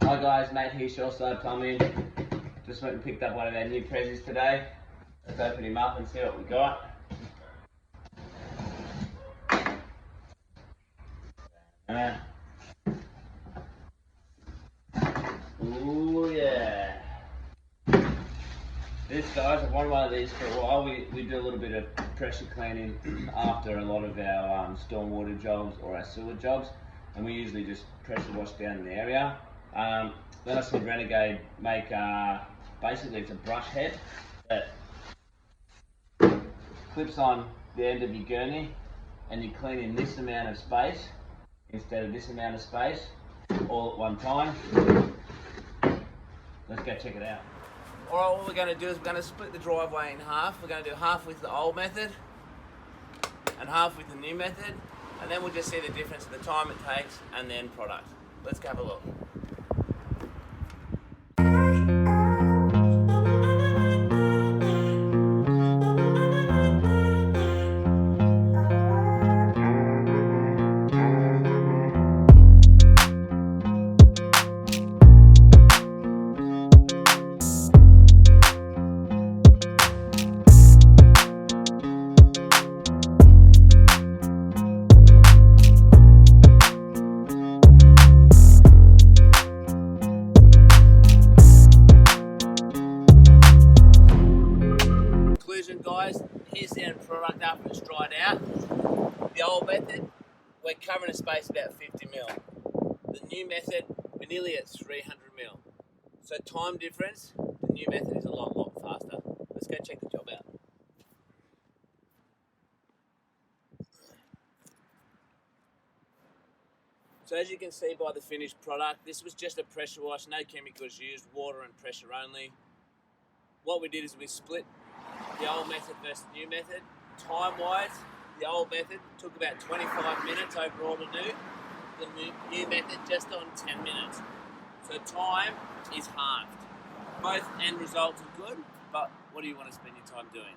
Hi guys, Nate here, Shoreside Plumbing. Just went and picked up one of our new prezzies today. Let's open him up and see what we got. Ooh yeah. This, guys, I've wanted one of these for a while. We do a little bit of pressure cleaning after a lot of our stormwater jobs or our sewer jobs, and we usually just pressure wash down in the area. Then I saw Renegade make, basically it's a brush head that clips on the end of your gurney, and you clean in this amount of space instead of this amount of space all at one time. Let's go check it out. Alright, what we're going to do is we're going to split the driveway in half. We're going to do half with the old method and half with the new method, and then we'll just see the difference of the time it takes and the end product. Let's go have a look. Guys, here's the end product after it's dried out. The old method, we're covering a space about 50 mil. The new method, we're nearly at 300 mil. So time difference, the new method is a lot faster. Let's go check the job out. So as you can see by the finished product, this was just a pressure wash, no chemicals used, water and pressure only. What we did is we split the old method versus the new method. Time-wise, the old method took about 25 minutes overall to do. The new method just on 10 minutes. So time is halved. Both end results are good, but what do you want to spend your time doing?